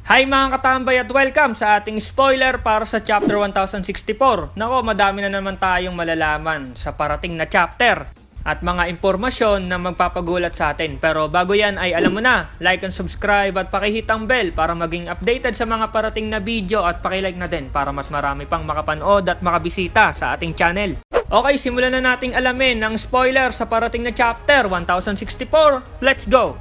Hi mga katambay at welcome sa ating spoiler para sa chapter 1064. Nako, madami na naman tayong malalaman sa parating na chapter at mga impormasyon na magpapagulat sa atin. Pero bago yan ay alam mo na, like and subscribe at pakihit ang bell para maging updated sa mga parating na video at pakilike na din para mas marami pang makapanood at makabisita sa ating channel. Okay, simulan na nating alamin ang spoiler sa parating na chapter 1064. Let's go!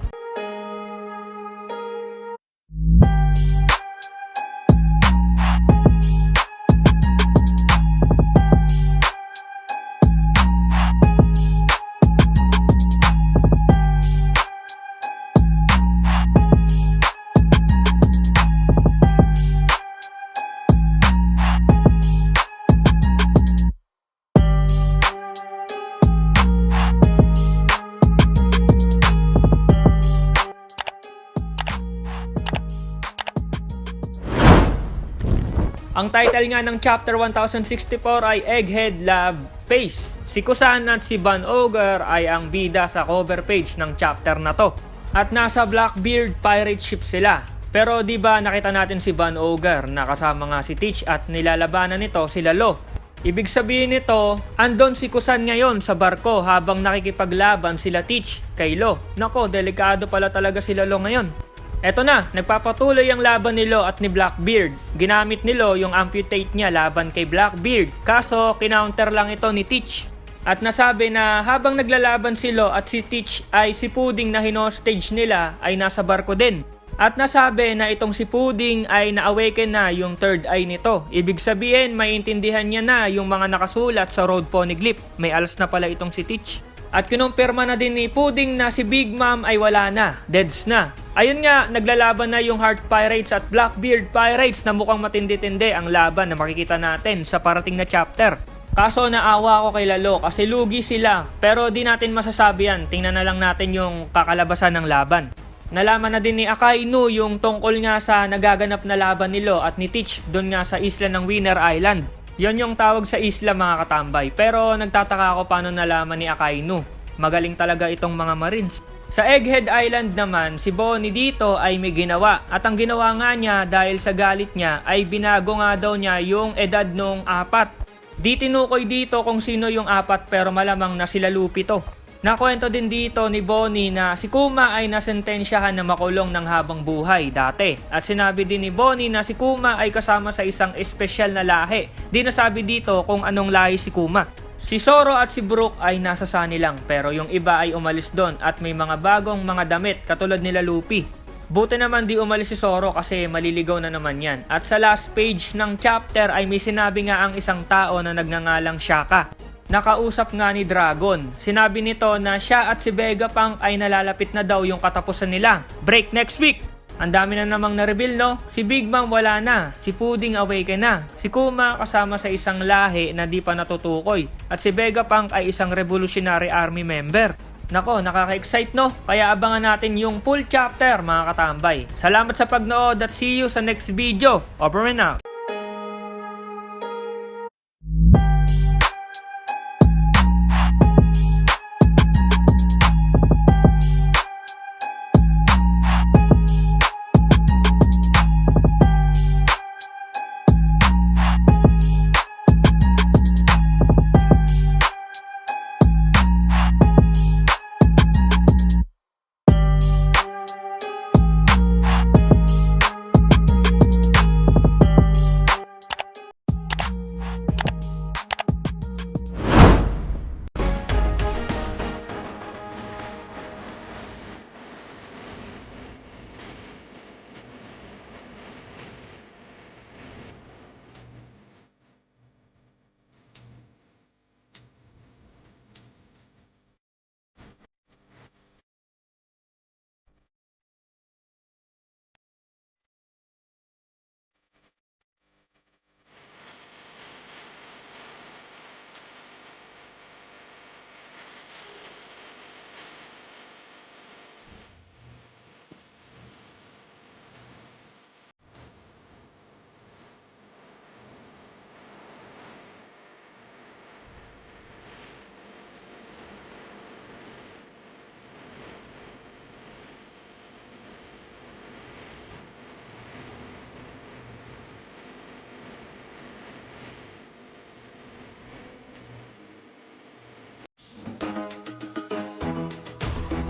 Ang title nga ng chapter 1064 ay Egghead Love Face. Si Kusan at si Van Ogre ay ang bida sa cover page ng chapter na to. At nasa Blackbeard pirate ship sila. Pero di ba nakita natin si Van Ogre na kasama nga si Teach at nilalabanan nito si Lalo. Ibig sabihin nito, andon si Kusan ngayon sa barko habang nakikipaglaban sila Teach kay Lo. Nako, delikado pala talaga si Lalo ngayon. Eto na, nagpapatuloy ang laban ni Lo at ni Blackbeard. Ginamit ni Lo yung amputate niya laban kay Blackbeard. Kaso, kinounter lang ito ni Teach. At nasabi na habang naglalaban si Lo at si Teach ay si Pudding na hinostage nila ay nasa barko din. At nasabi na itong si Pudding ay na-awaken na yung third eye nito. Ibig sabihin, maintindihan niya na yung mga nakasulat sa Road Poneglyph. May alas na pala itong si Teach. At kinumpirma na din ni Pudding na si Big Mom ay wala na, deads na. Ayun nga, naglalaban na yung Heart Pirates at Blackbeard Pirates na mukhang matindi-tindi ang laban na makikita natin sa parating na chapter. Kaso naawa ako kay Lalo kasi lugi sila, pero di natin masasabi yan, tingnan na lang natin yung kakalabasan ng laban. Nalaman na din ni Akainu yung tungkol nga sa nagaganap na laban ni Lo at ni Teach doon nga sa isla ng Winner Island. Yon yung tawag sa isla mga katambay. Pero nagtataka ako paano nalaman ni Akainu. Magaling talaga itong mga Marines. Sa Egghead Island naman, si Bonnie dito ay may ginawa. At ang ginawa nga niya dahil sa galit niya ay binago nga daw niya yung edad nung 4. Di tinukoy dito kung sino yung 4 pero malamang na sila Luffy to. Nakwento din dito ni Bonnie na si Kuma ay nasentensyahan na makulong ng habang buhay dati. At sinabi din ni Bonnie na si Kuma ay kasama sa isang espesyal na lahi. Di nasabi dito kung anong lahi si Kuma. Si Zoro at si Brook ay nasa Sunny lang pero yung iba ay umalis doon at may mga bagong mga damit katulad nila Luffy. Buti naman di umalis si Zoro kasi maliligaw na naman yan. At sa last page ng chapter ay may sinabi nga ang isang tao na nagngangalang Shaka. Nakausap nga ni Dragon. Sinabi nito na siya at si Vegapunk ay nalalapit na daw yung katapusan nila. Break next week! Ang dami na namang na-reveal, no? Si Big Mom wala na. Si Pudding awaken na. Si Kuma kasama sa isang lahi na di pa natutukoy. At si Vegapunk ay isang Revolutionary Army member. Nako, nakaka-excite, no? Kaya abangan natin yung full chapter mga katambay. Salamat sa pagnood at see you sa next video. Over and out!